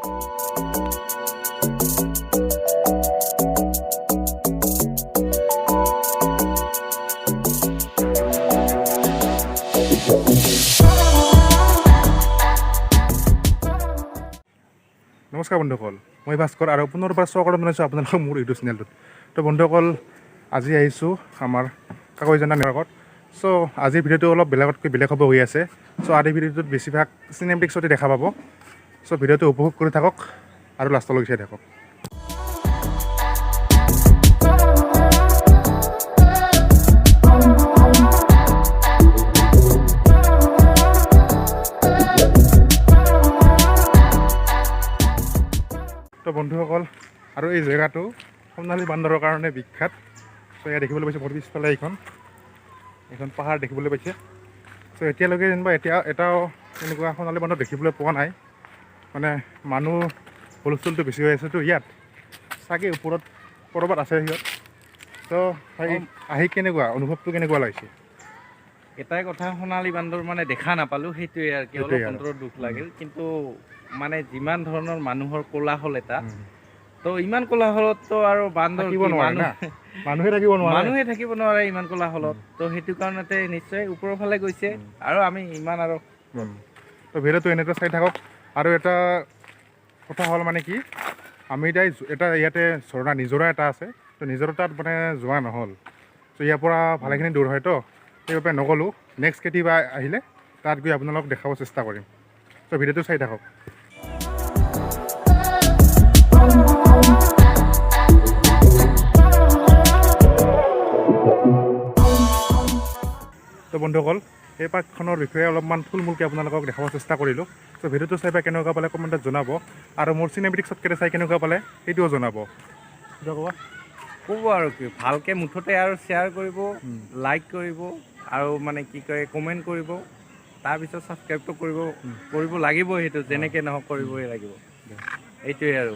নমস্কাৰ বন্ধুসকল, মই ভাস্কৰ আৰু পুনৰবাৰ স্বাগতম জনাইছোঁ আপোনালোকক মোৰ ইউটিউব চেনেলটোত। তো বন্ধুসকল, আজি আহিছোঁ আমাৰ কাকৈজানা নেটৱৰ্কত। চ' আজিৰ ভিডিঅ'টো অলপ বেলেগতকৈ বেলেগ হ'ব হৈ আছে। চ' আজিৰ ভিডিঅ'টোত বেছিভাগ চিনেমেটিক শ্বটে দেখা পাব। চ' ভিডিঅ'টো উপভোগ কৰি থাকক আৰু লাষ্টলৈকে চাই থাকক। তো বন্ধুসকল, আৰু এই জেগাটো সোণালী বান্দৰৰ কাৰণে বিখ্যাত। চ' এয়া দেখিবলৈ পাইছে মোৰ পিছফালে এইখন পাহাৰ দেখিবলৈ পাইছে। চ' এতিয়ালৈকে যেনিবা এটাও এনেকুৱা সোণালী বান্দৰ দেখিবলৈ পোৱা নাই। মানে মানুহ হুলস্থুলটো বেছি হৈ আছেতো ইয়াত, চাগে ওপৰত ক'ৰবাত আছে সিহঁত। ত' আহি কেনেকুৱা অনুভৱটো কেনেকুৱা লাগিছে? এটাই কথা, সোণালী বান্দৰ মানে দেখা নাপালোঁ, সেইটোৱে আৰু কি, অলপ অন্তৰত দুখ লাগিল। কিন্তু মানে যিমান ধৰণৰ মানুহৰ কোলাহল এটা, তো ইমান কোলাহলততো আৰু বান্দৰ মানুহে থাকিব নোৱাৰে ইমান কোলাহলত। তো সেইটো কাৰণতে নিশ্চয় ওপৰৰ ফালে গৈছে আৰু আমি ইমান আৰু তো ভিডিঅ'টো এনেকৈ চাই থাকক। আৰু এটা কথা হ'ল মানে কি, আমি এটা ইয়াতে ঝৰ্ণা নিজৰা এটা আছে। তো নিজৰা তাত মানে যোৱা নহ'ল। ত' ইয়াৰ পৰা ভালেখিনি দূৰ হয়তো, সেইবাবে নগ'লোঁ। নেক্সট কেতিয়াবা আহিলে তাত গৈ আপোনালোকক দেখাব চেষ্টা কৰিম। ত' ভিডিঅ'টো চাই থাকক। তো বন্ধুসকল, এই পাৰ্কখনৰ বিষয়ে অলপমান থুলমূলকৈ আপোনালোকক দেখাব চেষ্টা কৰিলোঁ। ত' ভিডিঅ'টো চাই পাই কেনেকুৱা পালে কমেণ্টত জনাব, আৰু মোৰ চিনেমেটিক শ্বটকেইটা চাই কেনেকুৱা পালে সেইটোও জনাব। ক'ব আৰু কি, ভালকৈ মুঠতে আৰু শ্বেয়াৰ কৰিব, লাইক কৰিব, আৰু মানে কি কয় কমেণ্ট কৰিব, তাৰপিছত ছাবস্ক্ৰাইবটো কৰিব লাগিব। সেইটো যেনেকৈ নহওক কৰিবই লাগিব, এইটোৱে আৰু।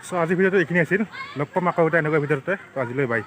চ' আজিৰ ভিডিঅ'টো এইখিনি আছিল। লগ পাম আকৌ এটা এনেকুৱা ভিডিঅ'তে। তো আজিলৈ বাই।